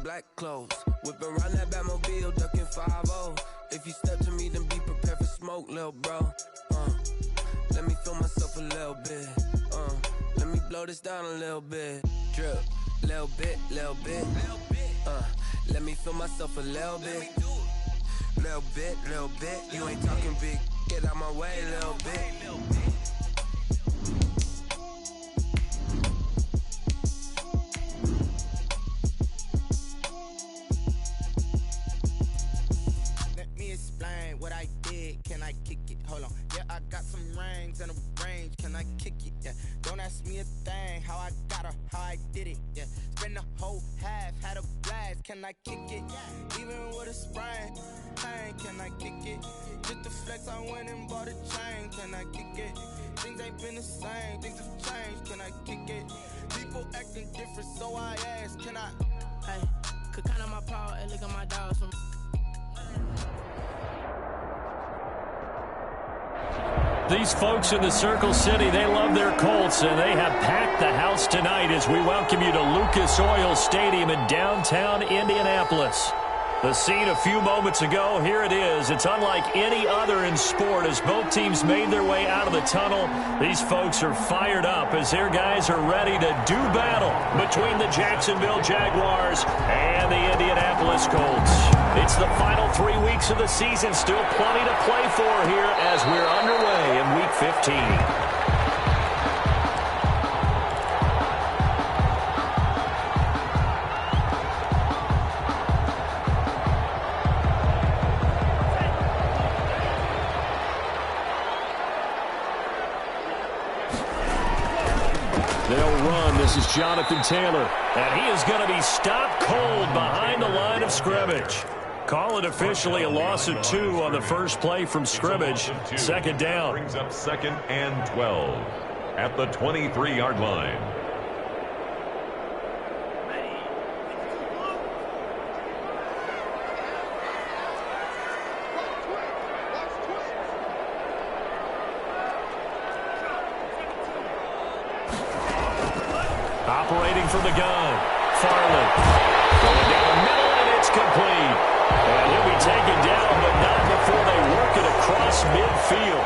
black clothes. Whip around that Batmobile, ducking 5-0. If you step to me, then be prepared for smoke, lil' bro. Let me feel myself a little bit. Let me blow this down a little bit. Drip, little bit, little bit. Let me feel myself a little bit. Little bit, little bit. You ain't talking big. Get out my way, little bit. What I did, can I kick it? Hold on, yeah, I got some rings and a range, can I kick it? Yeah, don't ask me a thing, how I got her, how I did it. Yeah, spend the whole half, had a blast, can I kick it? Even with a sprain, pain, can I kick it? Just the flex, I went and bought a chain, can I kick it? Things ain't been the same, things have changed, can I kick it? People acting different, so I asked, can I? Hey, could count on my paw and look at my dogs from. These folks in the Circle City, they love their Colts, and they have packed the house tonight as we welcome you to Lucas Oil Stadium in downtown Indianapolis. The scene a few moments ago, here it is. It's unlike any other in sport as both teams made their way out of the tunnel. These folks are fired up as their guys are ready to do battle between the Jacksonville Jaguars and the Indianapolis Colts. It's the final 3 weeks of the season, still plenty to play for here as we're underway in Week 15. This is Jonathan Taylor, and he is going to be stopped cold behind the line of scrimmage. Call it officially a loss of 2 on the first play from scrimmage. Second down. Brings up 2nd and 12 at the 23-yard line. Operating from the gun, Farley. Going down the middle, and it's complete. And he'll be taken down, but not before they work it across midfield.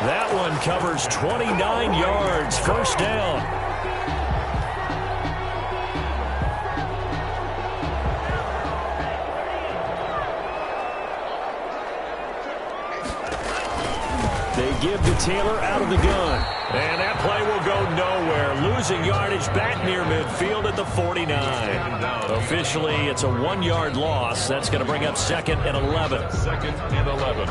That one covers 29 yards, first down. They give to Taylor out of the gun. And that play will go nowhere. Losing yardage back near midfield at the 49. Officially, it's a 1-yard loss. That's going to bring up 2nd and 11. 2nd and 11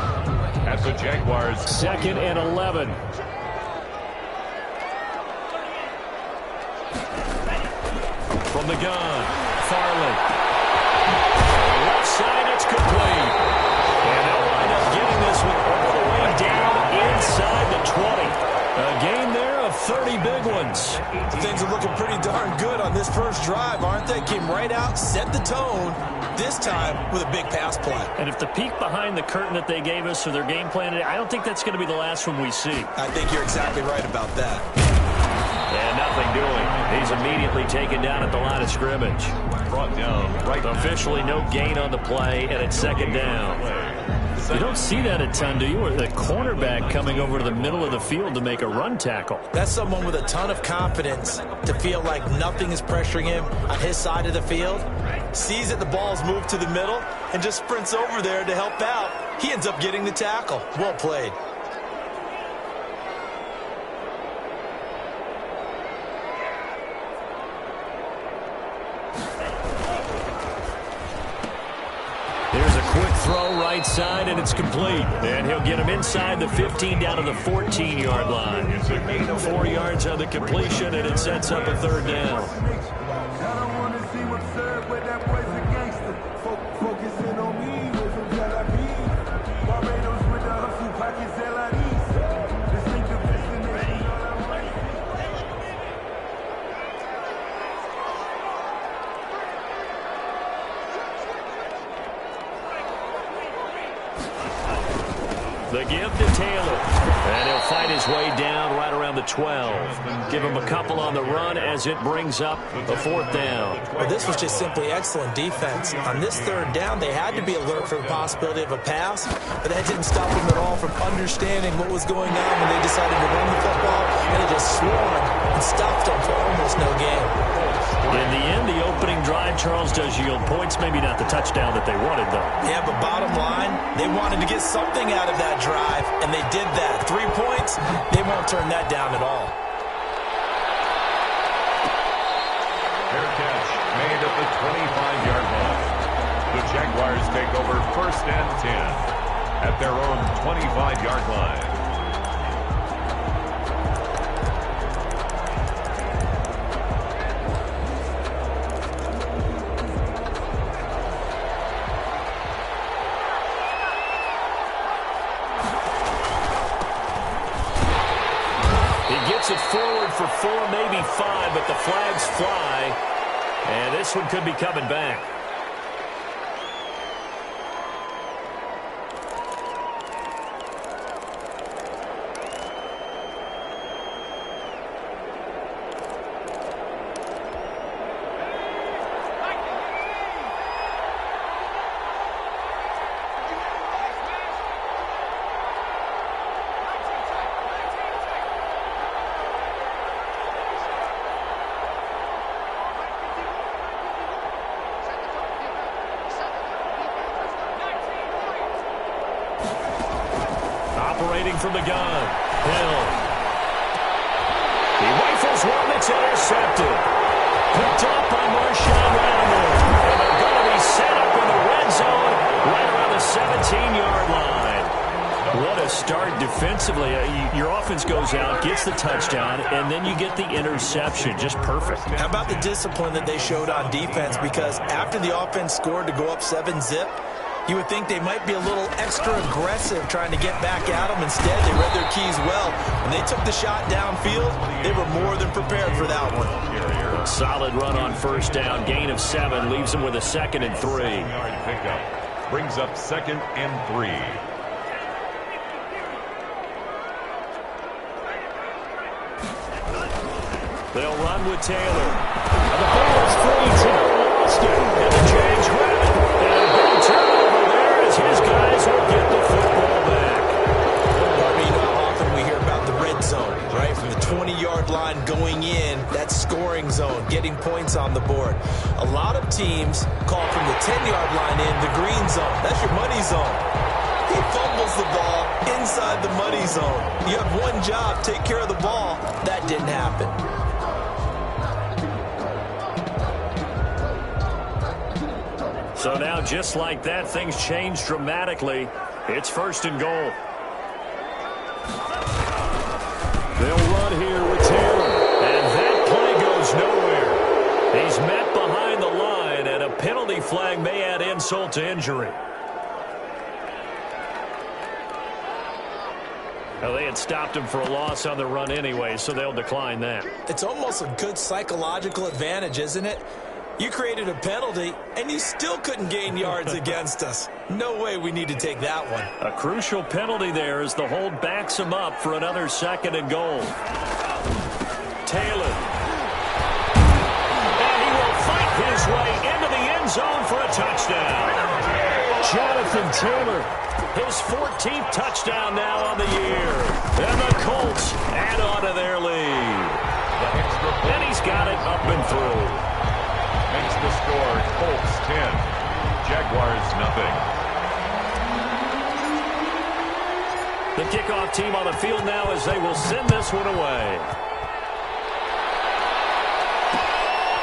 at the Jaguars. 2nd and 11. From the gun, Farley. Left side, it's complete. And they'll wind up getting this one all the way down inside the 20. A game there of 30 big ones. Things are looking pretty darn good on this first drive, aren't they? Came right out, set the tone, this time with a big pass play. And if the peek behind the curtain that they gave us for their game plan, I don't think that's going to be the last one we see. I think you're exactly right about that. And nothing doing. He's immediately taken down at the line of scrimmage. Brought down right. Officially no gain on the play, and it's 2nd down. You don't see that a ton, do you? Or the cornerback coming over to the middle of the field to make a run tackle. That's someone with a ton of confidence to feel like nothing is pressuring him on his side of the field. Sees that the ball's moved to the middle and just sprints over there to help out. He ends up getting the tackle. Well played. Throw right side, and it's complete. And he'll get him inside the 15 down to the 14-yard line. It's a gain of 4 yards on the completion, and it sets up a 3rd down. I don't want to see what's served, but that boy's a gangster. Focusing on me, with some Jalabi. Barbados with the hustle, pockets LIDs. Distinctive destination. The give to Taylor. And he'll fight his way down right around the 12. Give him a couple on the run as it brings up the 4th down. Well, this was just simply excellent defense. On this 3rd down, they had to be alert for the possibility of a pass, but that didn't stop them at all from understanding what was going on when they decided to run the football, and they just swarmed and stopped them for almost no gain. In the end, the opening drive, Charles, does yield points. Maybe not the touchdown that they wanted, though. Yeah, but bottom line, they wanted to get something out of that drive, and they did that. 3 points, they won't turn that down at all. Fair catch made at the 25-yard line. The Jaguars take over 1st and 10 at their own 25-yard line. It forward for 4, maybe 5, but the flags fly, and this one could be coming back. Operating from the gun. Hill. He rifles one that's intercepted. Picked up by Marshawn Lattimore. And they're going to be set up in the red zone right around the 17-yard line. What a start defensively. Your offense goes out, gets the touchdown, and then you get the interception. Just perfect. How about the discipline that they showed on defense? Because after the offense scored to go up 7-zip, you would think they might be a little extra aggressive trying to get back at them. Instead, they read their keys well. When they took the shot downfield, they were more than prepared for that one. A solid run on 1st down. Gain of 7 leaves them with a 2nd and 3. Pickup brings up 2nd and 3. They'll run with Taylor. And the ball is free. Taylor lost it. And the Jags grab it. And a big turnover there as his guys will get the football back. I mean, how often we hear about the red zone, right? From the 20-yard line going in, that scoring zone, getting points on the board. A lot of teams call from the 10-yard line in the green zone. That's your money zone. He fumbles the ball inside the money zone. You have one job, take care of the ball. That didn't happen. So now, just like that, things change dramatically. It's 1st and goal. They'll run here with Taylor. And that play goes nowhere. He's met behind the line, and a penalty flag may add insult to injury. Well, they had stopped him for a loss on the run anyway, so they'll decline that. It's almost a good psychological advantage, isn't it? You created a penalty, and you still couldn't gain yards against us. No way we need to take that one. A crucial penalty there as the hold backs him up for another 2nd and goal. Taylor. And he will fight his way into the end zone for a touchdown. Jonathan Taylor, his 14th touchdown now on the year. And the Colts add on to their lead. And he's got it up and through. Makes the score Colts 10, Jaguars nothing. The kickoff team on the field now as they will send this one away.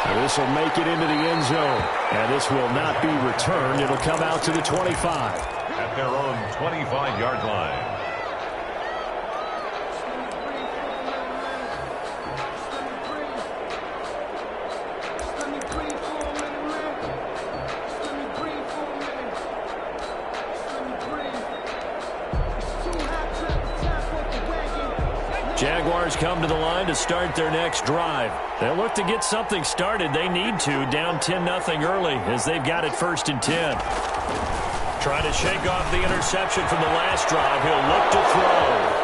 And this will make it into the end zone. And this will not be returned. It'll come out to the 25. At their own 25-yard line. Jaguars come to the line to start their next drive. They'll look to get something started. They need to, down 10-0 early as they've got it 1st and 10. Trying to shake off the interception from the last drive. He'll look to throw.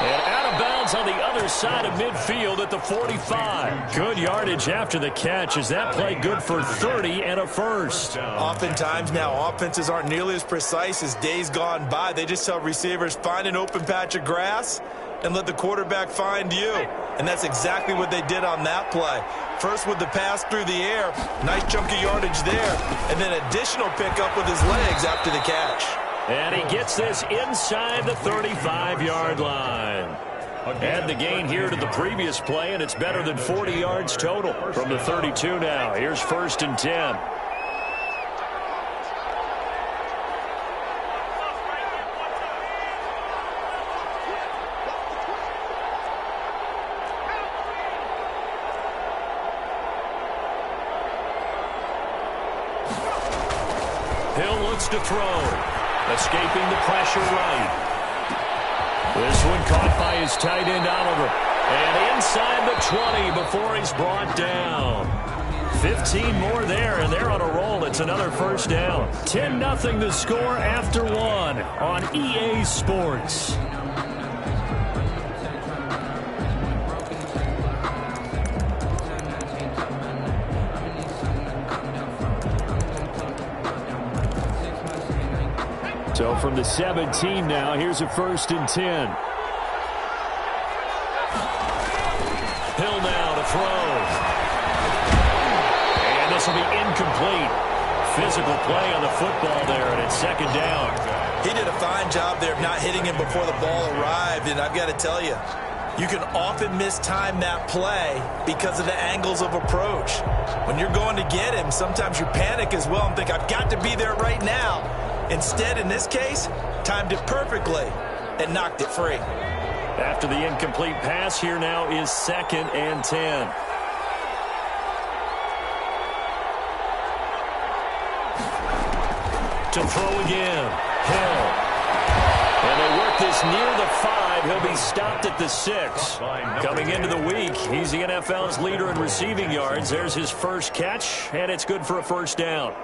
And out of bounds on the other side of midfield at the 45. Good yardage after the catch. Is that play good for 30 and a first? Oftentimes now, offenses aren't nearly as precise as days gone by. They just tell receivers, find an open patch of grass and let the quarterback find you. And that's exactly what they did on that play. First with the pass through the air, nice chunky yardage there, and then additional pickup with his legs after the catch. And he gets this inside the 35-yard line. Add the gain here to the previous play, and it's better than 40 yards total from the 32 now. Here's 1st and 10. Hill looks to throw. Escaping the pressure right. This one caught by his tight end, Oliver. And inside the 20 before he's brought down. 15 more there, and they're on a roll. It's another first down. 10-0 the score after one on EA Sports. So from the 17 now, here's a 1st and 10. Hill now to throw. And this will be incomplete. Physical play on the football there, and it's 2nd down. He did a fine job there of not hitting him before the ball arrived, and I've got to tell you, you can often mistime that play because of the angles of approach. When you're going to get him, sometimes you panic as well and think, I've got to be there right now. Instead, in this case, timed it perfectly and knocked it free. After the incomplete pass, here now is 2nd and 10. To throw again. Hill. And they work this near the 5. He'll be stopped at the 6. Coming into the week, he's the NFL's leader in receiving yards. There's his first catch, and it's good for a first down.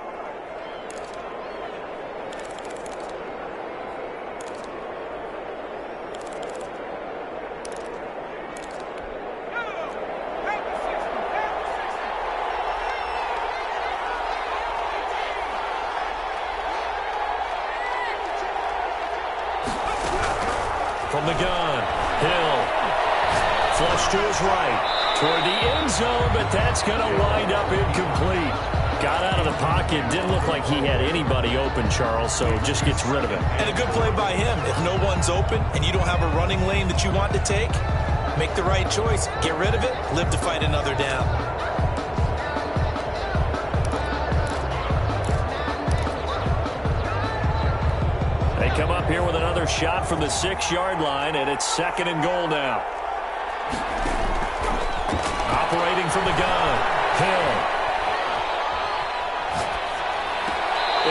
From the gun, Hill, flush to his right, toward the end zone, but that's going to wind up incomplete. Got out of the pocket, didn't look like he had anybody open, Charles, so just gets rid of it. And a good play by him. If no one's open and you don't have a running lane that you want to take, make the right choice. Get rid of it, live to fight another down. They come up here with another shot from the 6-yard line, and it's 2nd and goal now. Operating from the gun, Hill.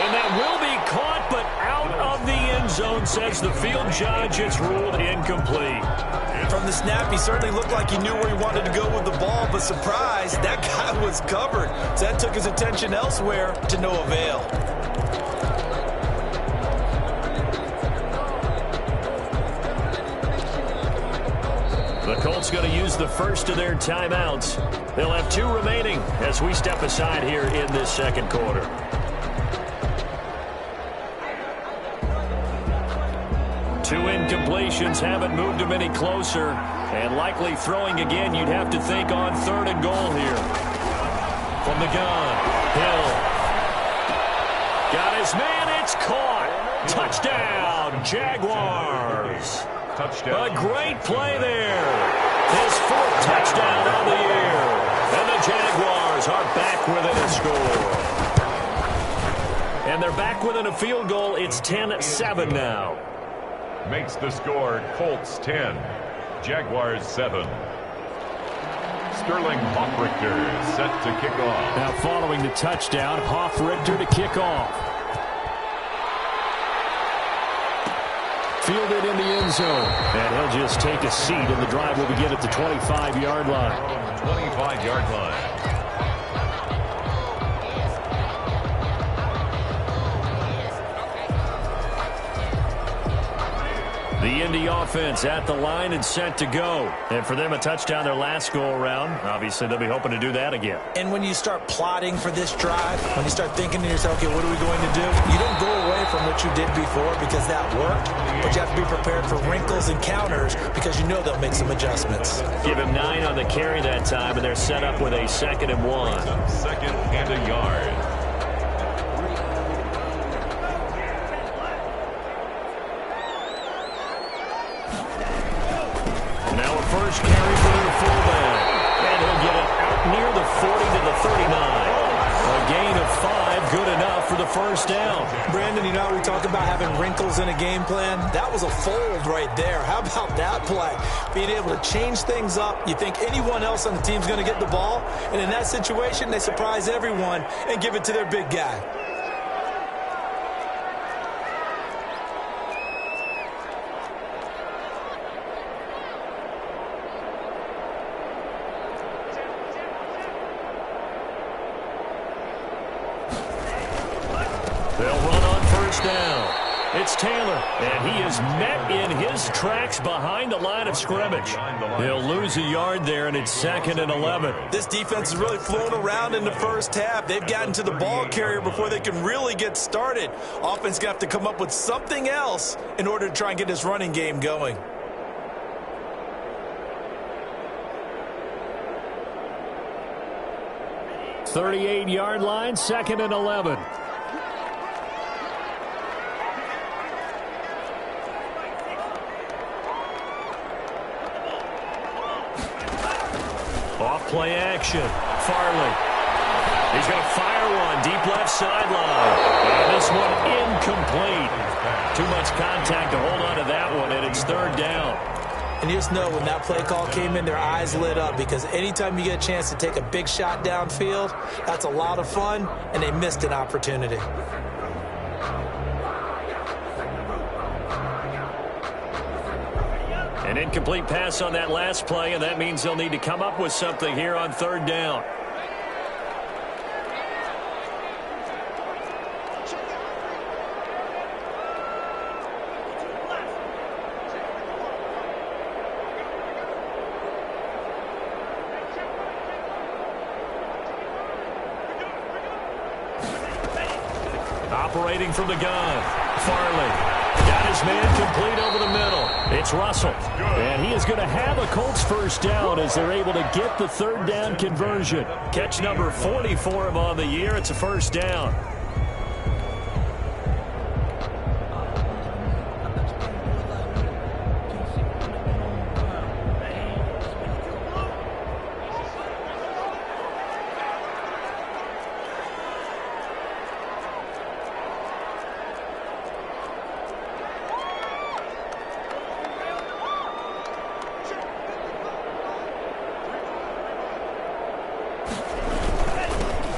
And that will be caught, but out of the end zone, says the field judge. It's ruled incomplete. From the snap, he certainly looked like he knew where he wanted to go with the ball, but surprise, that guy was covered. So that took his attention elsewhere to no avail. The Colts going to use the first of their timeouts. They'll have 2 remaining as we step aside here in this 2nd quarter. Two incompletions haven't moved him any closer, and likely throwing again, you'd have to think on 3rd and goal here. From the gun, Hill. Got his man, it's caught. Touchdown, Jaguars. Touchdown. A great play there. His 4th touchdown on the year. And the Jaguars are back within a score. And they're back within a field goal. It's 10-7 now. Makes the score Colts 10, Jaguars 7. Sterling Hoffrichter set to kick off. Now following the touchdown, Hoffrichter to kick off. Fielded in the end zone. And he'll just take a seat, and the drive will begin at the 25-yard line. 25-yard line. The Indy offense at the line and set to go. And for them, a touchdown their last go-around. Obviously, they'll be hoping to do that again. And when you start plotting for this drive, when you start thinking to yourself, okay, what are we going to do? You don't go away from what you did before because that worked, but you have to be prepared for wrinkles and counters because you know they'll make some adjustments. Give him 9 on the carry that time, and they're set up with a 2nd and 1. Second and a yard. Now a first carry for their fullback. And he'll get it out near the 40 to the 39. A gain of 5, good enough for the first down. Brandon, you know how we talk about having wrinkles in a game plan? That was a fold right there. How about that play? Being able to change things up. You think anyone else on the team's going to get the ball, and in that situation, they surprise everyone and give it to their big guy. They'll run on first down. It's Taylor, and he is met in his tracks behind the line of scrimmage. He'll lose a yard there, and it's 2nd and 11. This defense has really flown around in the first half. They've gotten to the ball carrier before they can really get started. Offense got to come up with something else in order to try and get this running game going. .38-yard line, 2nd and 11. Off-play action. Farley. He's going to fire one. Deep left sideline. And this one incomplete. Too much contact to hold on to that one, and it's 3rd down. And you just know when that play call came in, their eyes lit up because anytime you get a chance to take a big shot downfield, that's a lot of fun, and they missed an opportunity. An incomplete pass on that last play, and that means they'll need to come up with something here on 3rd down. Operating from the gun, Farley. Got his man complete over the middle. It's Russell. And he is going to have a Colts first down as they're able to get the 3rd down conversion. Catch number 44 of on the year. It's a first down.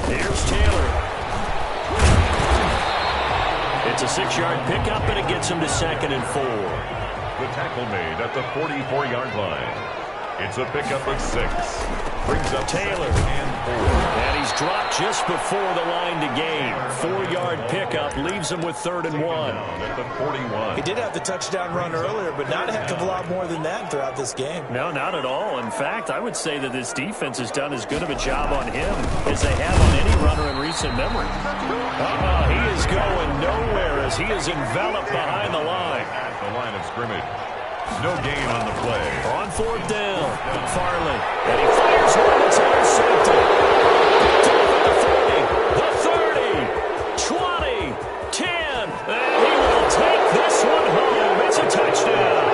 Here's Taylor. It's a 6-yard pickup, and it gets him to 2nd and 4. The tackle made at the 44-yard line. It's a pickup of 6. Brings up Taylor. and 4. And he's dropped just before the line to gain. 4-yard pickup leaves him with 3rd and 1. At the 41. He did have the touchdown run earlier, but not a heck of a lot more than that throughout this game. No, not at all. In fact, I would say that this defense has done as good of a job on him as they have on any runner in recent memory. He is going nowhere as he is enveloped behind the line. At the line of scrimmage. No gain on the play. On 4th down, Farley. And he fires one that's intercepted. The 30, 20, 10. And he will take this one home. It's a touchdown.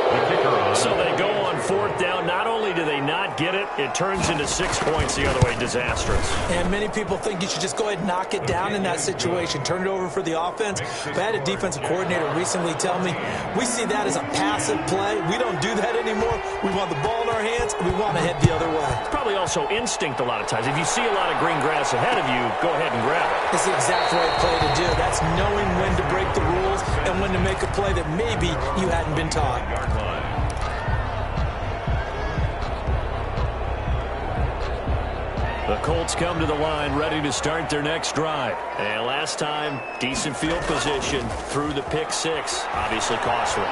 The kicker on. So they go on 4th down. Not only do they not get it, it turns into 6 points the other way. Disastrous. And many people think you should just go ahead and knock it down in that situation. Turn it over for the offense. But I had a defensive coordinator recently tell me, we see that as a passive play. We don't do that anymore. We want the ball in our hands, and we want to head the other way. It's probably also instinct a lot of times. If you see a lot of green grass ahead of you, go ahead and grab it. It's the exact right play to do. That's knowing when to break the rules and when to make a play that maybe you hadn't been taught. Yard line. The Colts come to the line ready to start their next drive. And last time, decent field position through the pick six. Obviously costly.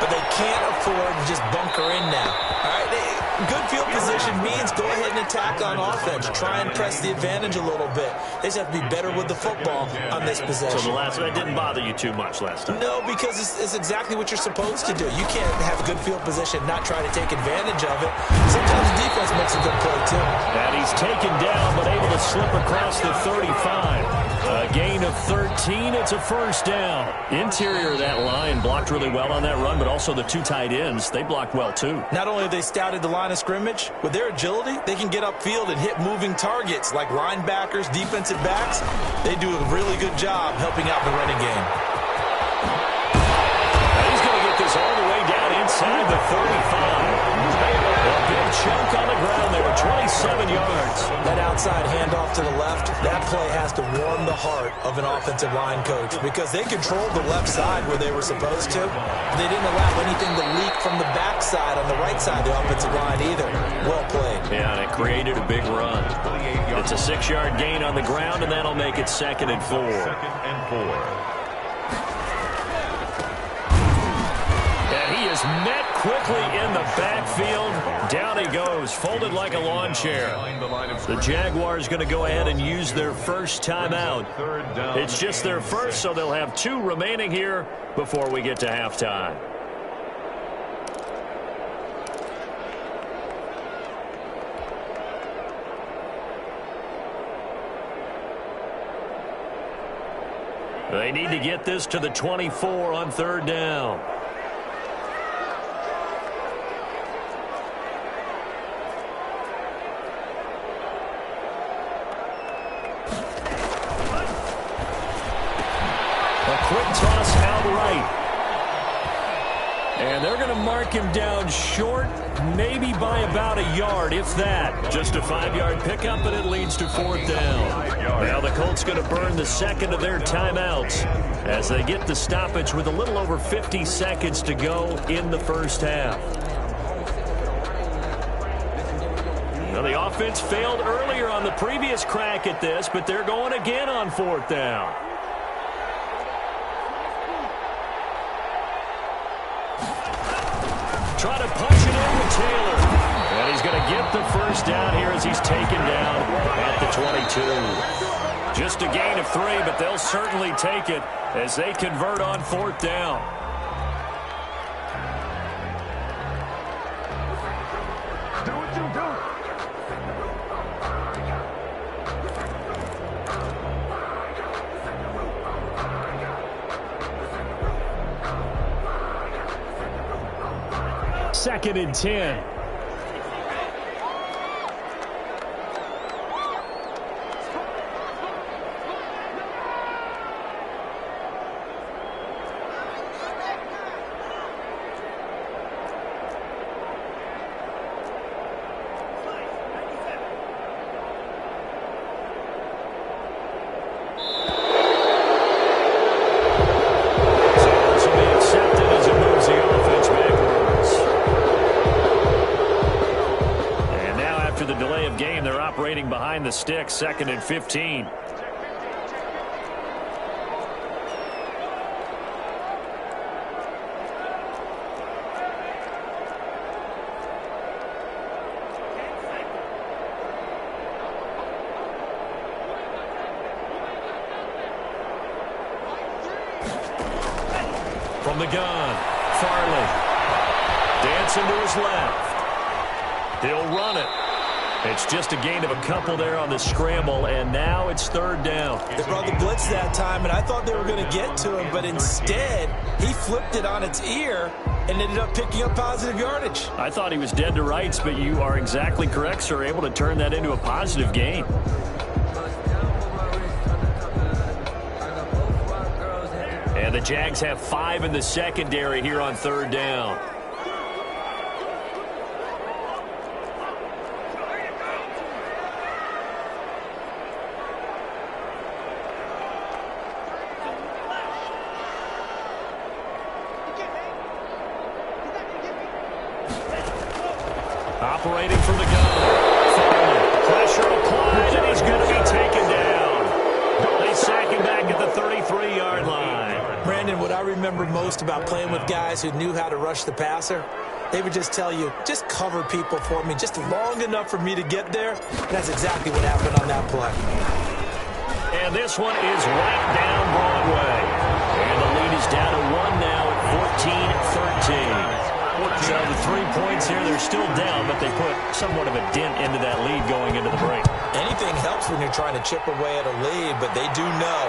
But they can't afford to just bunker in now. All right, good field position means go ahead and attack on offense. Try and press the advantage a little bit. They just have to be better with the football on this possession. So that didn't bother you too much last time? No, because it's exactly what you're supposed to do. You can't have a good field position and not try to take advantage of it. Sometimes the defense makes a good play, too. And he's taken down, but able to slip across the 35. A gain of 13. It's a first down. Interior of that line blocked really well on that run, but also the two tight ends, they blocked well, too. Not only have they scouted the line of scrimmage, with their agility, they can get upfield and hit moving targets like linebackers, defensive backs. They do a really good job helping out the running game. Now he's going to get this all the way down inside the 35. A big chunk on the ground there, 27 yards. That outside handoff to the left, that play has to warm the heart of an offensive line coach because they controlled the left side where they were supposed to. They didn't allow anything to leak from the backside on the right side of the offensive line either. Well played. Yeah, and it created a big run. It's a 6-yard gain on the ground, and that'll make it 2nd and 4. 2nd and 4. Met quickly in the backfield. Down he goes, folded like a lawn chair. The Jaguars going to go ahead and use their first timeout. It's just their first, so they'll have 2 remaining here before we get to halftime. They need to get this to the 24 on 3rd down. Quick toss out right. And they're going to mark him down short, maybe by about a yard, if that. Just a 5-yard pickup, and it leads to 4th down. Now the Colts going to burn the 2nd of their timeouts as they get the stoppage with a little over 50 seconds to go in the first half. Now the offense failed earlier on the previous crack at this, but they're going again on 4th down. Try to punch it in with Taylor. And he's going to get the first down here as he's taken down at the 22. Just a gain of 3, but they'll certainly take it as they convert on 4th down. Do what you do. Second and 10. Behind the stick, 2nd and 15. From the gun, Farley. Dancing to his left. He'll run it. It's just a gain of a couple there on the scramble, and now it's 3rd down. They brought the blitz that time, and I thought they were going to get to him, but instead he flipped it on its ear and ended up picking up positive yardage. I thought he was dead to rights, but you are exactly correct, sir. Able to turn that into a positive gain. And the Jags have 5 in the secondary here on 3rd down. Operating from the gun. Farley. Pressure applied. remember most about playing with guys who knew how to rush the passer? They would just tell you, just cover people for me just long enough for me to get there. And that's exactly what happened on that play. And this one is right down Broadway. And the lead is down to 1 now at 14-13. So the 3 points here, they're still down, but they put somewhat of a dent into that lead going into the break. Anything helps when you're trying to chip away at a lead, but they do know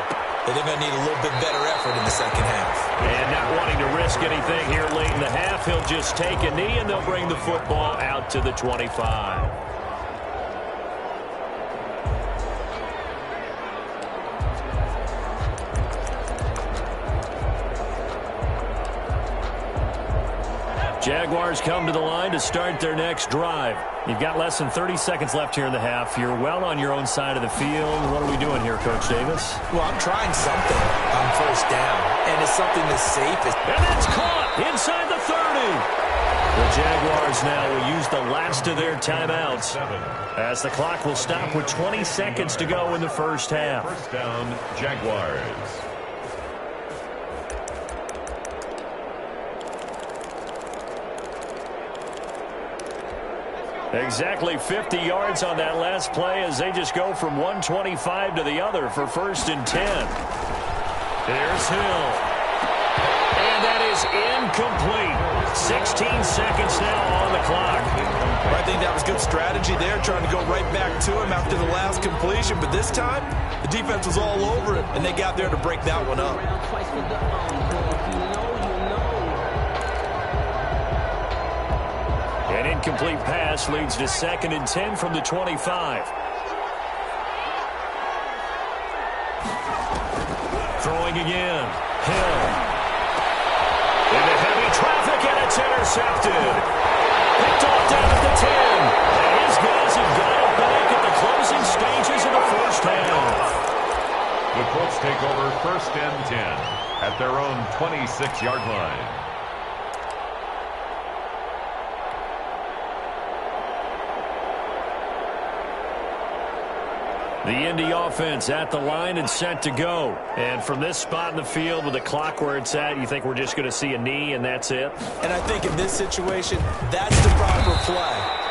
that they're going to need a little bit better effort in the second half. And not wanting to risk anything here late in the half, he'll just take a knee, and they'll bring the football out to the 25. Jaguars come to the line to start their next drive. You've got less than 30 seconds left here in the half. You're well on your own side of the field. What are we doing here, Coach Davis? Well, I'm trying something on first down, and it's something as safe as... And that's caught inside the 30. The Jaguars now will use the last of their timeouts as the clock will stop with 20 seconds to go in the first half. First down, Jaguars. Exactly 50 yards on that last play as they just go from 125 to the other for 1st and 10. Here's Hill. And that is incomplete. 16 seconds now on the clock. I think that was good strategy there, trying to go right back to him after the last completion. But this time, the defense was all over it, and they got there to break that one up. An incomplete pass leads to 2nd and 10 from the 25. Throwing again. Hill. Into heavy traffic, and it's intercepted. Picked off down at the 10. And his guys have got it back at the closing stages of the first half. The Colts take over 1st and 10 at their own 26-yard line. The Indy offense at the line and set to go. And from this spot in the field with the clock where it's at, you think we're just going to see a knee and that's it? And I think in this situation, that's the proper play.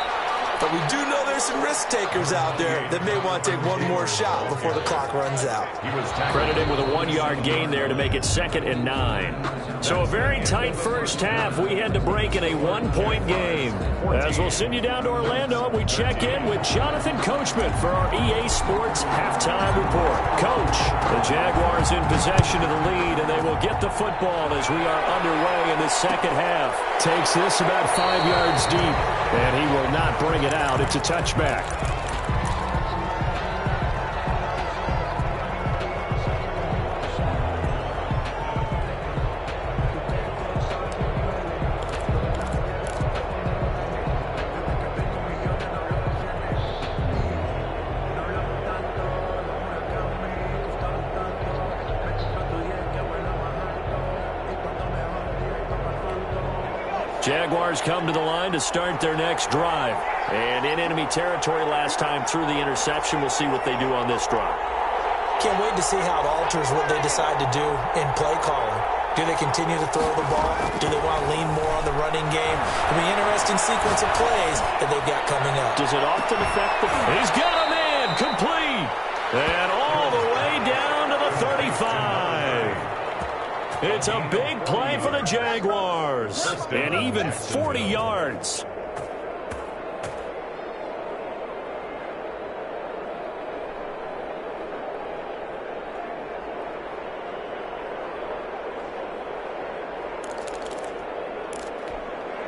But we do know there's some risk takers out there that may want to take one more shot before the clock runs out. He was credited with a 1-yard gain there to make it 2nd and 9. So a very tight first half. We had to break in a 1-point game. As we'll send you down to Orlando, we check in with Jonathan Coachman for our EA Sports Halftime Report. Coach, the Jaguars in possession of the lead, and they will get the football as we are underway in the second half. Takes this about 5 yards deep, and he will not bring it out. It's a touchback. Jaguars come to the line to start their next drive. And in enemy territory last time through the interception. We'll see what they do on this drive. Can't wait to see how it alters what they decide to do in play calling. Do they continue to throw the ball? Do they want to lean more on the running game? It'll be an interesting sequence of plays that they've got coming up. Does it often affect the... He's got a man complete. And all the way down to the 35. It's a big play for the Jaguars. And even 40 yards.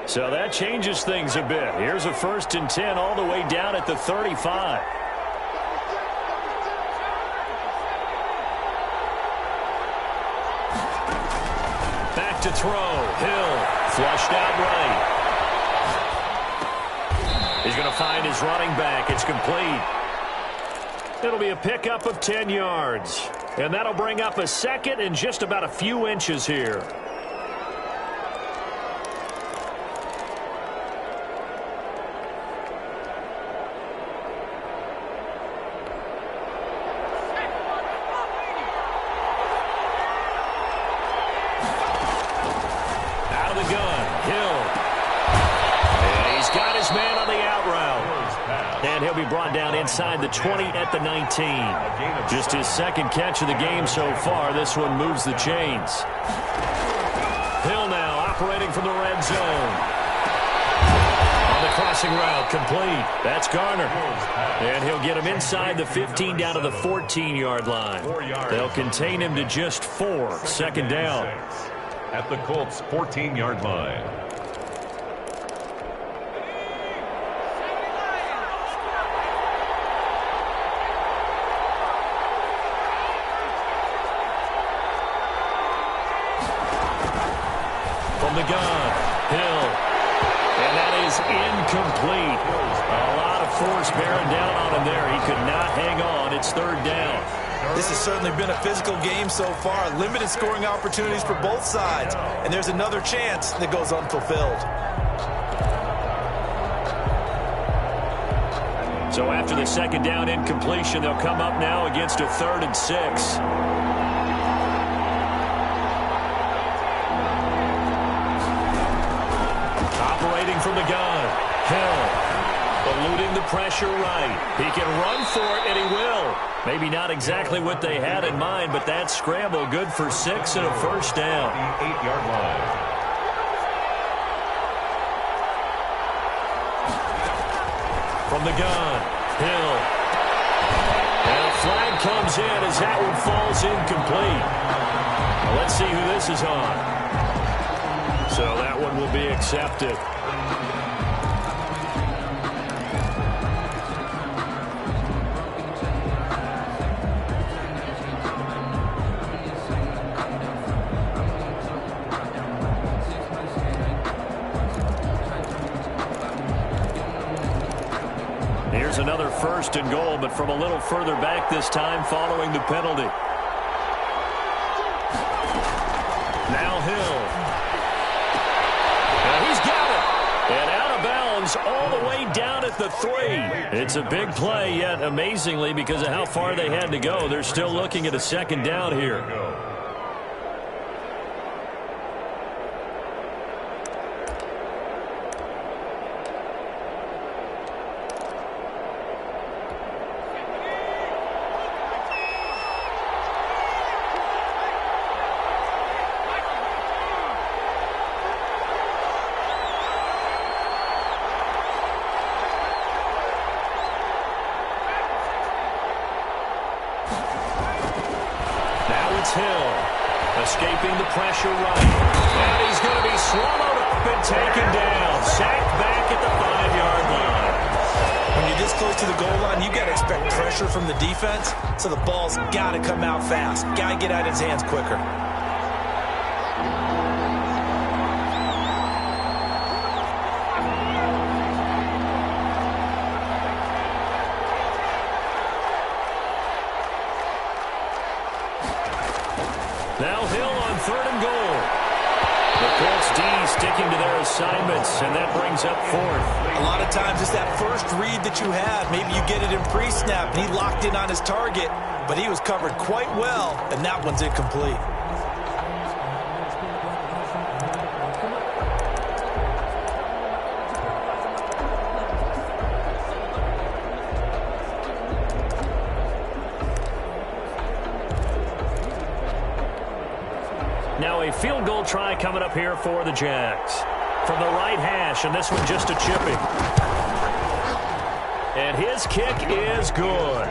So that changes things a bit. Here's a 1st and 10 all the way down at the 35. Back to throw. Hill flushed out right. He's going to find his running back. It's complete. It'll be a pickup of 10 yards. And that'll bring up a 2nd and just about a few inches here. inside the 20 at the 19. Just his second catch of the game so far. This one moves the chains. Hill now operating from the red zone. On the crossing route, complete. That's Garner. And he'll get him inside the 15 down to the 14-yard line. They'll contain him to just 4. Second down. At the Colts' 14-yard line. From the gun, Hill. And that is incomplete. A lot of force bearing down on him there. He could not hang on. It's third down. This has certainly been a physical game so far. Limited scoring opportunities for both sides. And there's another chance that goes unfulfilled. So after the second down incompletion, they'll come up now against a 3rd and 6. Operating from the gun, Hill. Eluding the pressure right. He can run for it, and he will. Maybe not exactly what they had in mind, but that scramble good for 6 and a first down. The 8-yard line. From the gun, Hill. And a flag comes in as that one falls incomplete. Well, let's see who this is on. So that one will be accepted. Here's another 1st and goal, but from a little further back this time following the penalty. Now Hill. And he's got it. And out of bounds all the way down at the 3. It's a big play, yet amazingly, because of how far they had to go, they're still looking at a second down here. Hill escaping the pressure right. And he's going to be swallowed up and taken down. Sacked back at the 5-yard line. When you're this close to the goal line, you got to expect pressure from the defense, so the ball's got to come out fast. Got to get out of his hands quicker. Now Hill on 3rd and goal. The Colts D sticking to their assignments, and that brings up 4th. A lot of times it's that first read that you have. Maybe you get it in pre-snap, and he locked in on his target, but he was covered quite well, and that one's incomplete. Now a field goal try coming up here for the Jags. From the right hash, and this one just a chipping. And his kick is good.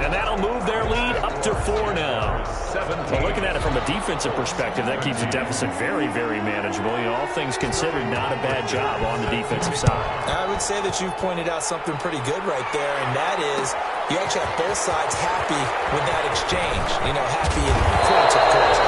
And that'll move their lead up to 4 now. Well, looking at it from a defensive perspective, that keeps the deficit very, very manageable. You know, all things considered, not a bad job on the defensive side. I would say that you've pointed out something pretty good right there, and that is you actually have both sides happy with that exchange. You know, happy in quotes, of course.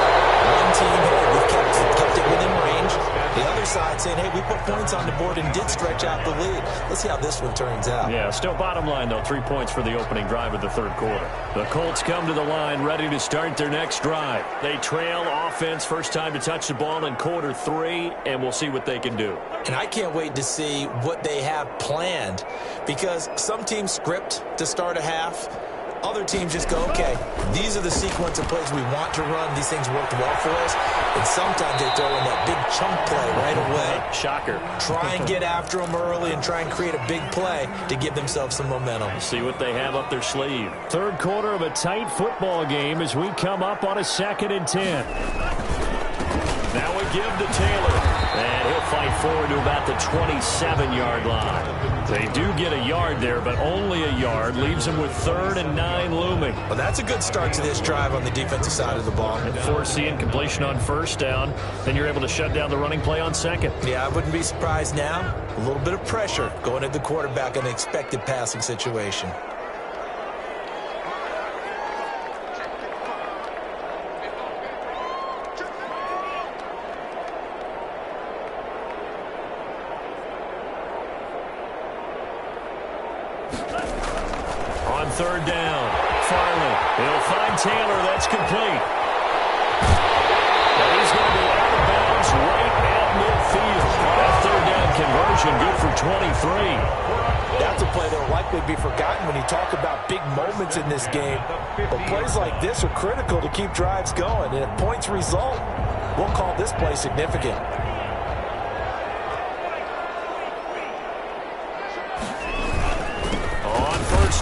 One team, hey, we've kept it within range. The other side saying, hey, we put points on the board and did stretch out the lead. Let's see how this one turns out. Yeah, still bottom line, though, 3 points for the opening drive of the 3rd quarter. The Colts come to the line ready to start their next drive. They trail offense, first time to touch the ball in quarter 3, and we'll see what they can do. And I can't wait to see what they have planned, because some teams script to start a half. Other teams just go, okay, these are the sequence of plays we want to run. These things worked well for us. And sometimes they throw in that big chunk play right away. Shocker. Try and get after them early and try and create a big play to give themselves some momentum. See what they have up their sleeve. Third quarter of a tight football game as we come up on a 2nd and 10. Now we give to Taylor. And he'll fight forward to about the 27-yard line. They do get a yard there, but only a yard. Leaves them with 3rd and 9 looming. Well, that's a good start to this drive on the defensive side of the ball. And force incompletion on 1st down. Then you're able to shut down the running play on 2nd. Yeah, I wouldn't be surprised now. A little bit of pressure going at the quarterback in an expected passing situation. On 3rd down, Farley. He'll find Taylor. That's complete. And he's going to be out of bounds right at midfield. That 3rd down conversion good for 23. That's a play that will likely be forgotten when you talk about big moments in this game. But plays like this are critical to keep drives going. And if points result, we'll call this play significant.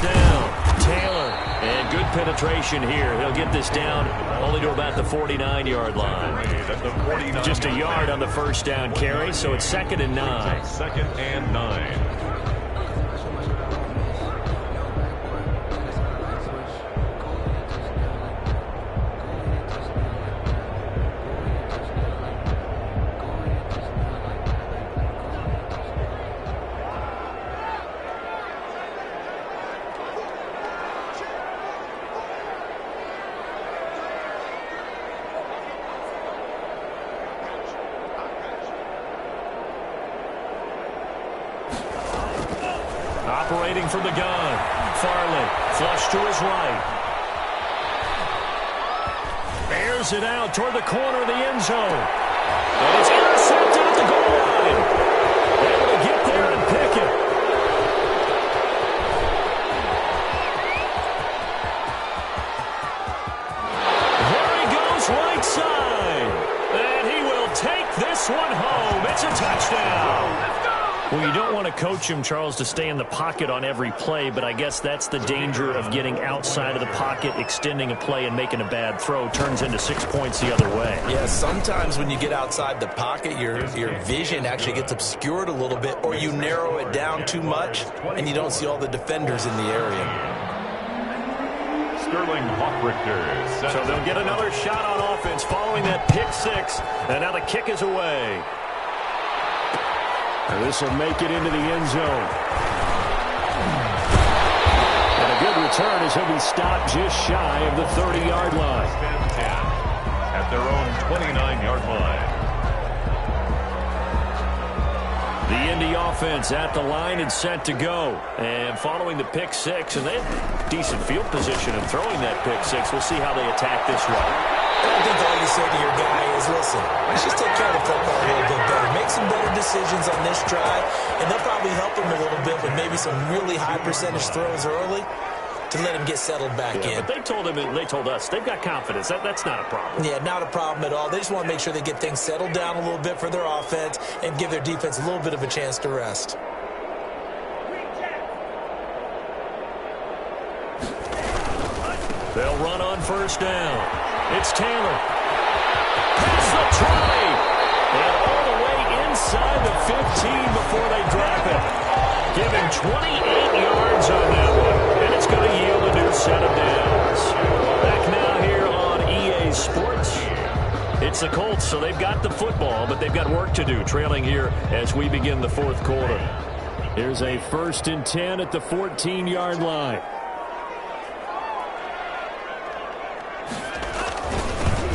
Down, Taylor, and good penetration here. He'll get this down only to about the 49-yard line. Just a yard on the 1st down carry, so it's 2nd and 9. 2nd and 9. Operating from the gun. Farley, flush to his right. Airs it out toward the corner of the end zone. And it's intercepted at the goal line. Able to get there and pick it. There he goes right side. And he will take this one home. It's a touchdown. Well, you don't want to coach him, Charles, to stay in the pocket on every play, but I guess that's the danger of getting outside of the pocket, extending a play, and making a bad throw. Turns into 6 points the other way. Yeah, sometimes when you get outside the pocket, your vision actually gets obscured a little bit, or you narrow it down too much, and you don't see all the defenders in the area. Sterling Hawkrichter. So they'll get another shot on offense following that pick 6, and now the kick is away. And this will make it into the end zone. And a good return as he'll be stopped just shy of the 30-yard line. 10 at their own 29-yard line. The Indy offense at the line and set to go. And following the pick 6, and they have decent field position in throwing that pick 6. We'll see how they attack this one. I think all you say to your guy is, listen, let's just take care of the football a little bit better. Make some better decisions on this drive, and they'll probably help him a little bit with maybe some really high percentage throws early to let him get settled back in. But they told him, and they told us, they've got confidence. That's not a problem. Yeah, not a problem at all. They just want to make sure they get things settled down a little bit for their offense and give their defense a little bit of a chance to rest. They'll run on 1st down. It's Taylor. Past the 20. And all the way inside the 15 before they drop it. Give him 28 yards on that one. And it's going to yield a new set of downs. Back now here on EA Sports. It's the Colts, so they've got the football, but they've got work to do, trailing here as we begin the 4th quarter. Here's a 1st and 10 at the 14-yard line.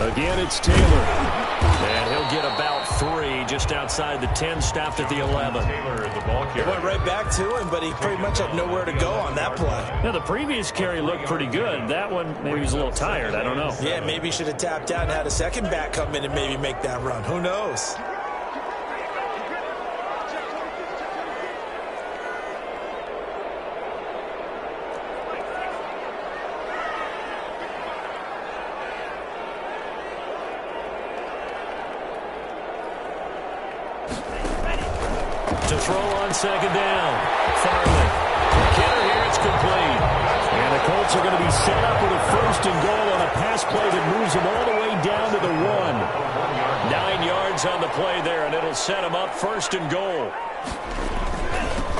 Again, it's Taylor. And he'll get about 3 just outside the 10, stopped at the 11. Taylor, the ball carrier. It went right back to him, but he pretty much had nowhere to go on that play. Now, the previous carry looked pretty good. That one, maybe he was a little tired. I don't know. Yeah, maybe he should have tapped out and had a second back come in and maybe make that run. Who knows? throw on second down. Farley. McKinnon here, it's complete. And the Colts are going to be set up with a first and goal on a pass play that moves them all the way down to the 1. 9 yards on the play there, and it'll set them up first and goal.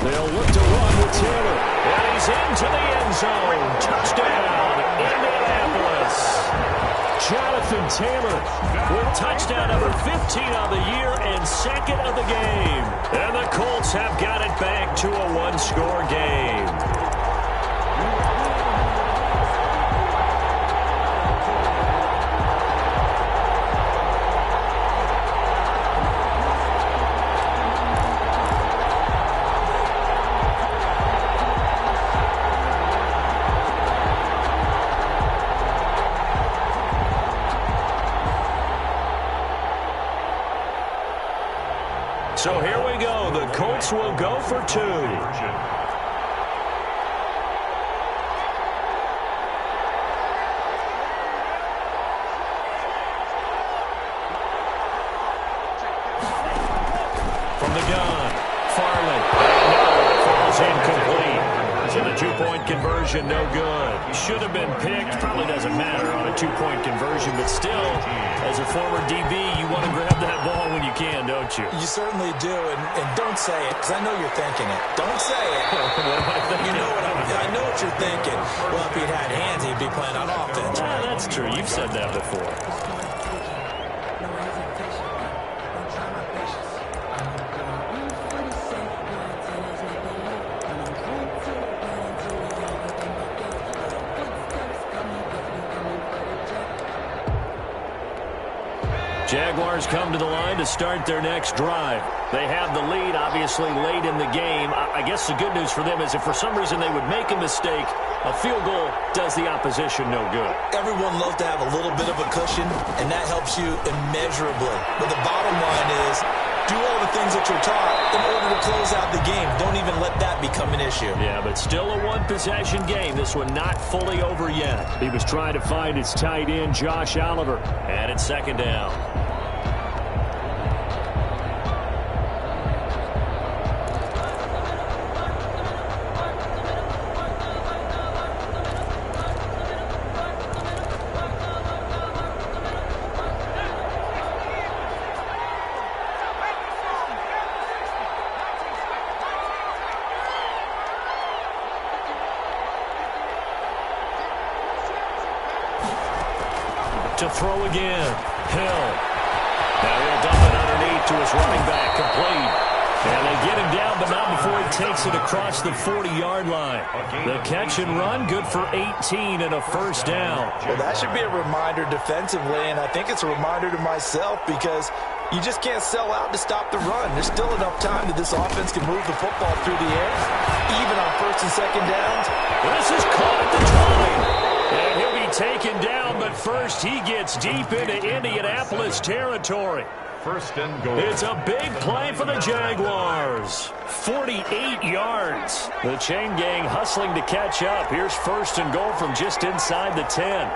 They'll look to run with Taylor. And he's into the end zone. Touchdown, Indianapolis. Jonathan Taylor with touchdown number 15 on the year and second of the game. And the Colts have got it back to a one-score game. So here we go. The Colts will go for 2. From the gun, Farley. Falls incomplete. And a two-point conversion, no good. Should have been picked. Probably doesn't matter on a two-point conversion, but still, as a former DB, you want to grab that ball when you can, don't you? You certainly do, and don't say it, because I know you're thinking it. Don't say it. What am I thinking? You know I know what you're thinking. Well, if he'd had hands, he'd be playing on offense. Yeah, that's true. You've said that before. Jaguars come to the line to start their next drive. They have the lead, obviously, late in the game. I guess the good news for them is if for some reason they would make a mistake, a field goal does the opposition no good. Everyone loves to have a little bit of a cushion, and that helps you immeasurably. But the bottom line is, do all the things that you're taught in order to close out the game. Don't even let that become an issue. Yeah, but still a one-possession game. This one not fully over yet. He was trying to find his tight end, Josh Oliver, and it's second down. To throw again. Hill. Now he'll dump it underneath to his running back. Complete. And they get him down, but not before he takes it across the 40-yard line. The catch and run, good for 18 and a first down. Well, that should be a reminder defensively, and I think it's a reminder to myself because you just can't sell out to stop the run. There's still enough time that this offense can move the football through the air, even on first and second downs. This is caught at the 20. And he'll be taken down, but first he gets deep into Indianapolis territory. First and goal. It's a big play for the Jaguars. 48 yards. The chain gang hustling to catch up. Here's first and goal from just inside the 10.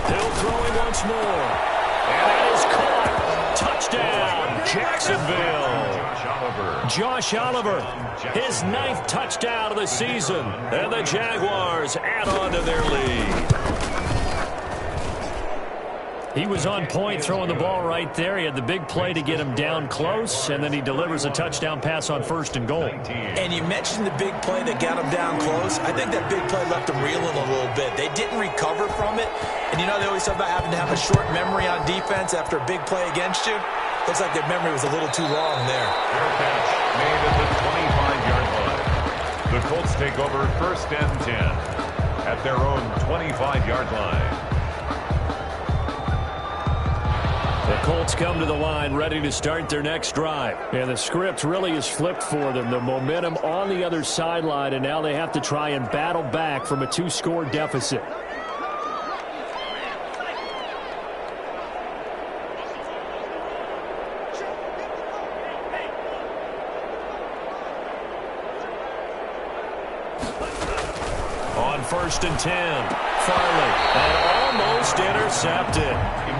Hill throwing once more. And that is caught. Touchdown, Jacksonville. Josh Oliver, his 9th touchdown of the season. And the Jaguars add on to their lead. He was on point throwing the ball right there. He had the big play to get him down close, and then he delivers a touchdown pass on first and goal. And you mentioned the big play that got him down close. I think that big play left him reeling a little bit. They didn't recover from it. And you know, they always talk about having to have a short memory on defense after a big play against you. Looks like their memory was a little too long there. Fair catch made at the 25-yard line. The Colts take over first and 10 at their own 25-yard line. The Colts come to the line ready to start their next drive. And the script really is flipped for them. The momentum on the other sideline, and now they have to try and battle back from a 2-score deficit. On first and 10. Farley, and almost intercepted.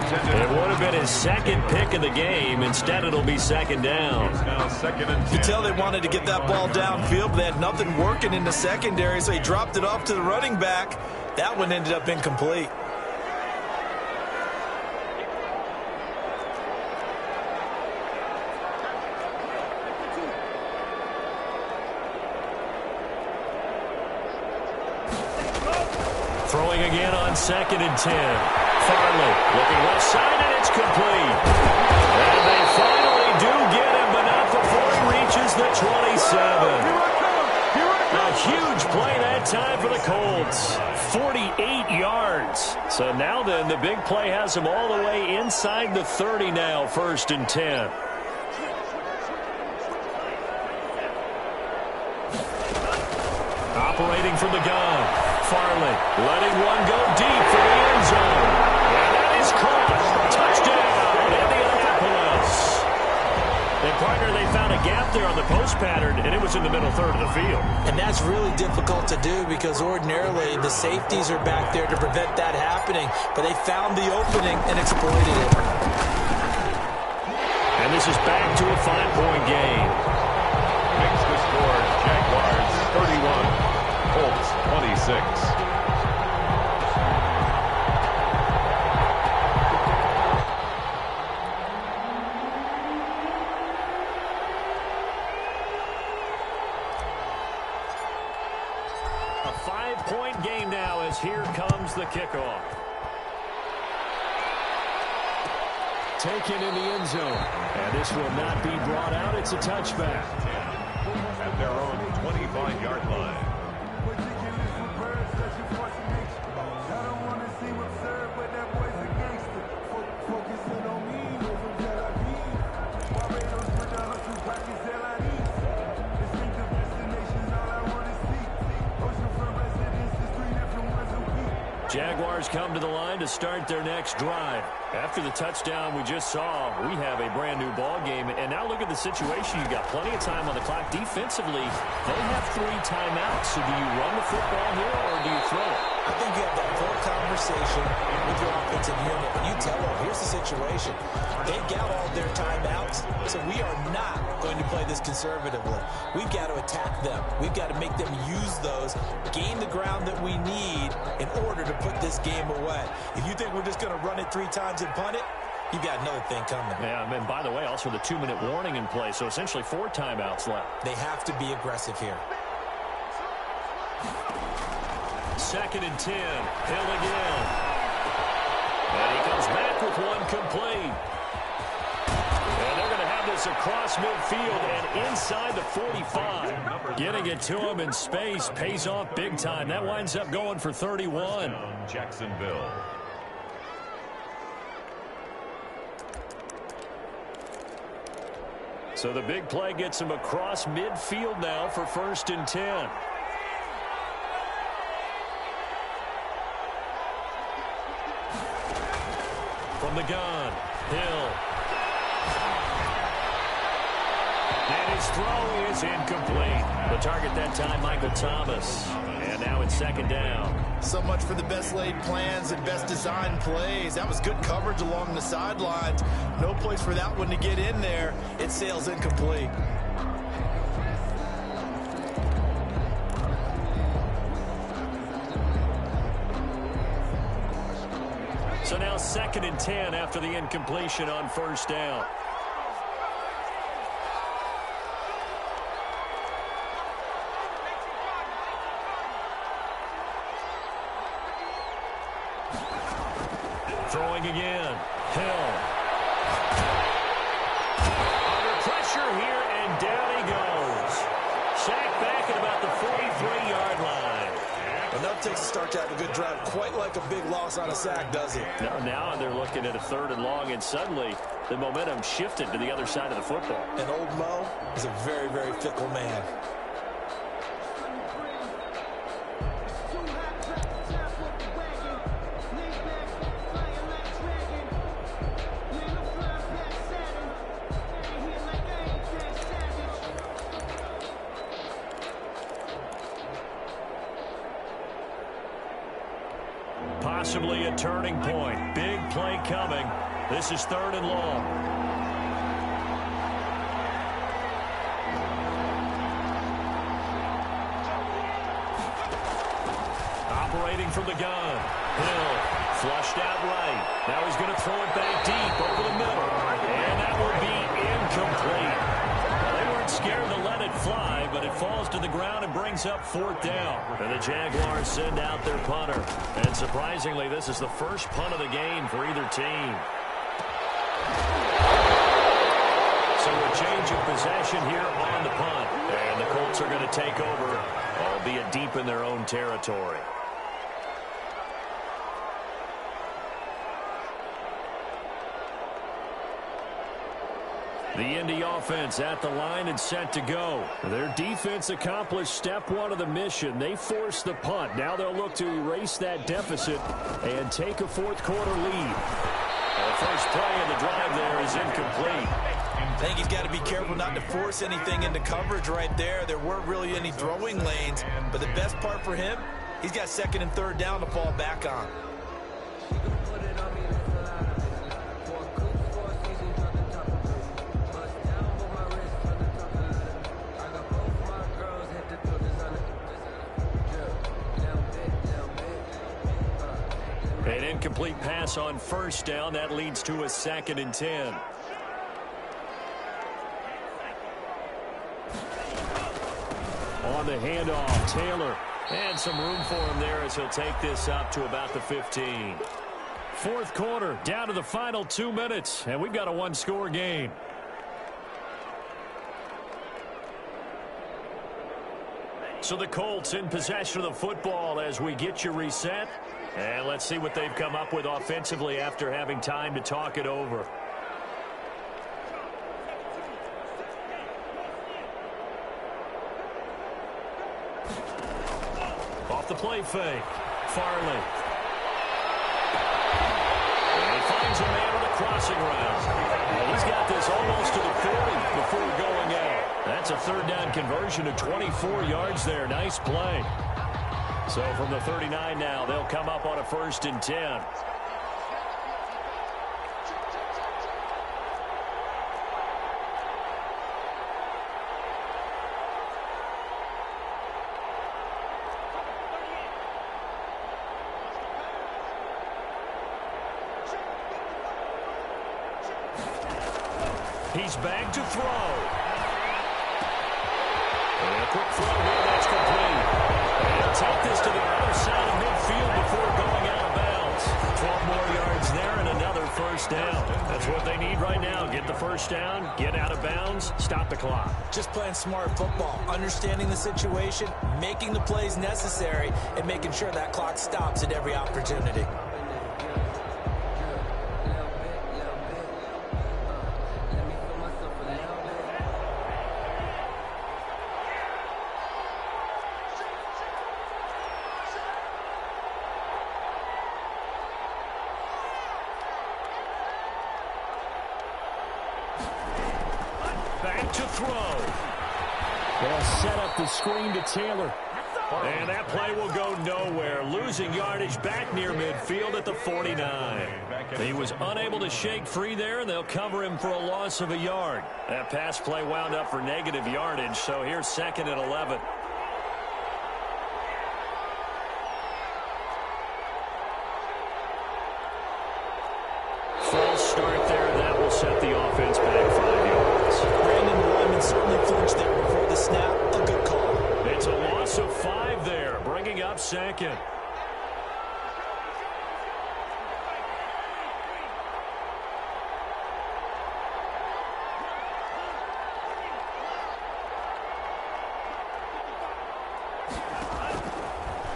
It would have been his second pick of the game. Instead, it'll be second down. Now second and 10. You could tell they wanted to get that ball downfield, but they had nothing working in the secondary, so he dropped it off to the running back. That one ended up incomplete. Throwing again on second and 10. Farley looking left side, and it's complete. And they finally do get him, but not before he reaches the 27. A huge play that time for the Colts. 48 yards. So now then, the big play has him all the way inside the 30 now, first and 10. Operating from the gun. Farley letting one go deep for the end zone. And that is caught. Touchdown, Indianapolis. And partner, they found a gap there on the post pattern, and it was in the middle third of the field. And that's really difficult to do because ordinarily the safeties are back there to prevent that happening, but they found the opening and exploited it. And this is back to a 5-point game. Makes the score Jaguars 31. Colts 26. A 5-point game now as here comes the kickoff. Taken in the end zone. And this will not be brought out. It's a touchback. At their own 25-yard line. Jaguars come to the line to start their next drive. After the touchdown we just saw, we have a brand new ball game. And now look at the situation. You've got plenty of time on the clock. Defensively, they have 3 timeouts. So do you run the football here or do you throw it? I think you have that full conversation with your offensive unit, and you tell them, here's the situation. They've got all their timeouts, so we are not going to play this conservatively. We've got to attack them. We've got to make them use those, gain the ground that we need in order to put this game away. If you think we're just going to run it 3 times and punt it, you've got another thing coming. Yeah, and by the way, also the 2-minute warning in play, so essentially 4 timeouts left. They have to be aggressive here. Second and 10. Hill again. And he comes back with one complete. And they're going to have this across midfield and inside the 45. Getting it to him in space pays off big time. That winds up going for 31. Jacksonville. So the big play gets him across midfield now for first and 10. From the gun, Hill. And his throw is incomplete. The target that time, Michael Thomas. And now it's second down. So much for the best laid plans and best designed plays. That was good coverage along the sidelines. No place for that one to get in there. It sails incomplete. So now second and 10 after the incompletion on first down. Throwing again. Hill. Under pressure here, and down he goes. Sacked back at about the 43-yard line. Enough takes to start to have a good drive. Quite like a big loss on a sack, does it? No, now they're looking at a 3rd and long, and suddenly the momentum shifted to the other side of the football. And old Mo is a very, very fickle man. possibly a turning point. Big play coming. This is 3rd and long. Operating from the gun. Hill flushed out right. Now he's going to throw it back deep over the middle. And that will be incomplete. They weren't scared to let it fly, but it falls to the ground and brings up 4th down. And the Jaguars send out their punter. And surprisingly, this is the first punt of the game for either team. So a change of possession here on the punt. And the Colts are going to take over, albeit deep in their own territory. The Indy offense at the line and set to go. Their defense accomplished step 1 of the mission. They forced the punt. Now they'll look to erase that deficit and take a 4th quarter lead. The first play of the drive there is incomplete. I think he's got to be careful not to force anything into coverage right there. There weren't really any throwing lanes, but the best part for him, he's got 2nd and 3rd down to fall back on. An incomplete pass on 1st down. That leads to a 2nd and 10. On the handoff, Taylor. And some room for him there as he'll take this up to about the 15. 4th quarter, down to the final 2 minutes. And we've got a 1-score game. So the Colts in possession of the football as we get you reset. And let's see what they've come up with offensively after having time to talk it over. Off the play fake. Farley. And he finds a man on a crossing route. And he's got this almost to the 40 before going out. That's a 3rd down conversion of 24 yards there. Nice play. So from the 39 now, they'll come up on a 1st and 10. He's back to throw. And a quick throw here, that's complete. And take this to the other side of midfield before going out of bounds. 12 more yards there and another 1st down. That's what they need right now. Get the 1st down, get out of bounds, stop the clock. Just playing smart football, understanding the situation, making the plays necessary, and making sure that clock stops at every opportunity. Back to throw. They'll set up the screen to Taylor. And that play will go nowhere. Losing yardage back near midfield at the 49. He was unable to shake free there, and they'll cover him for a loss of a yard. That pass play wound up for negative yardage, so here's 2nd and 11. False start there. That will set the offense back 5 yards. Brandon, the lineman certainly flinched there before the snap. A good call. It's a loss of 5 there, bringing up 2nd.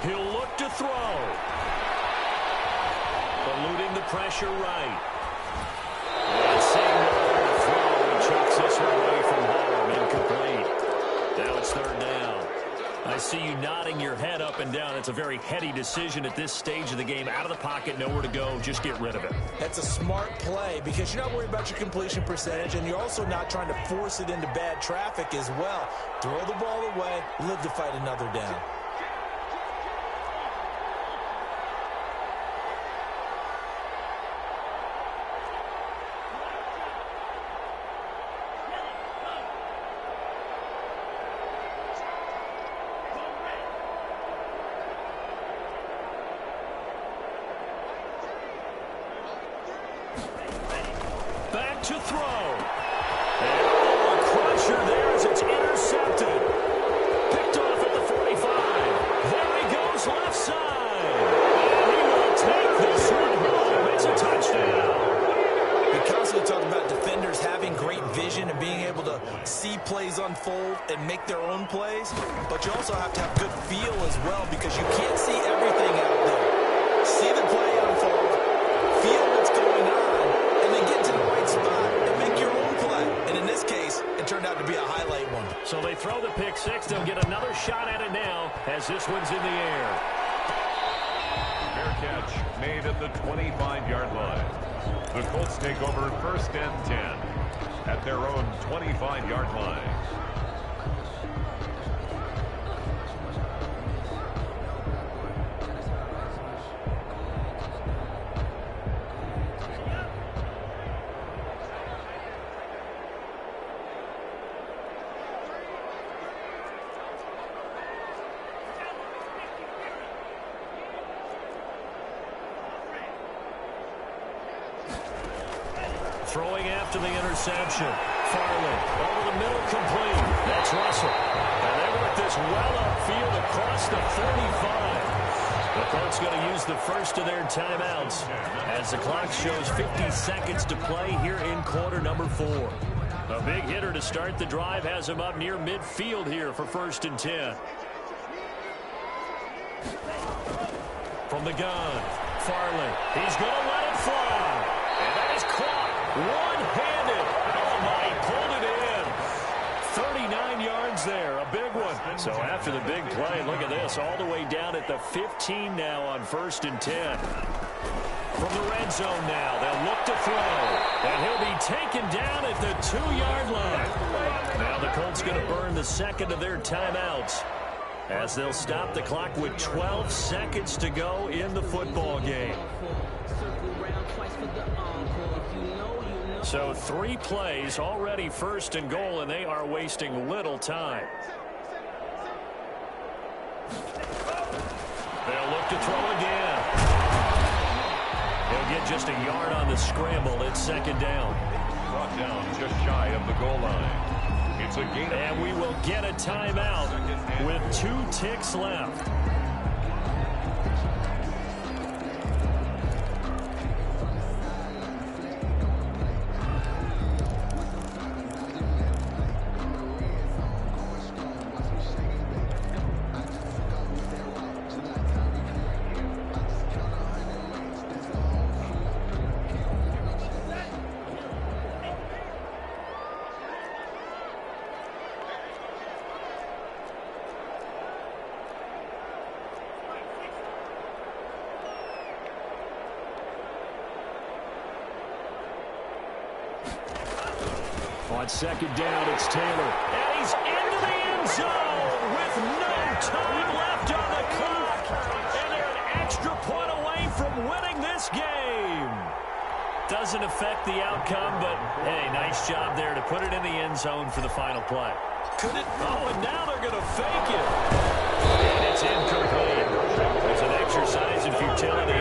He'll look to throw. Eluding the pressure right. And seeing nowhere to throw, and chucks this one away from home. Incomplete. Now it's 3rd down. I see you nodding your head up and down. It's a very heady decision at this stage of the game. Out of the pocket, nowhere to go. Just get rid of it. That's a smart play because you're not worried about your completion percentage, and you're also not trying to force it into bad traffic as well. Throw the ball away, live to fight another down. unfold and make their own plays, but you also have to have good feel as well because you can't see everything out there. See the play unfold, feel what's going on, and then get to the right spot and make your own play. And in this case, it turned out to be a highlight one. So they throw the pick six. They'll get another shot at it now as this one's in the air. Fair catch made at the 25-yard line. The Colts take over 1st and 10 at their own 25-yard line. Throwing after the interception. Farley over the middle, complete. That's Russell. And they work this well upfield across the 35. The Colts going to use the first of their timeouts as the clock shows 50 seconds to play here in quarter number 4. A big hitter to start the drive has him up near midfield here for 1st and 10. From the gun, Farley. He's going to let it fly. And that is caught. One-handed. Oh, my, he pulled it in. 39 yards there, a big one. So after the big play, look at this, all the way down at the 15 now on 1st and 10. From the red zone now, they'll look to throw. And he'll be taken down at the 2-yard line. Now the Colts going to burn the second of their timeouts as they'll stop the clock with 12 seconds to go in the football game. So 3 plays already 1st and goal, and they are wasting little time. They'll look to throw again. He'll get just a yard on the scramble. It's 2nd down. Brought down just shy of the goal line. It's a gain. And we will get a timeout with 2 ticks left. On 2nd down, it's Taylor. And he's into the end zone with no time left on the clock. And they're an extra point away from winning this game. Doesn't affect the outcome, but, hey, nice job there to put it in the end zone for the final play. Could it? Oh, and now they're going to fake it. And it's incomplete. It's an exercise in futility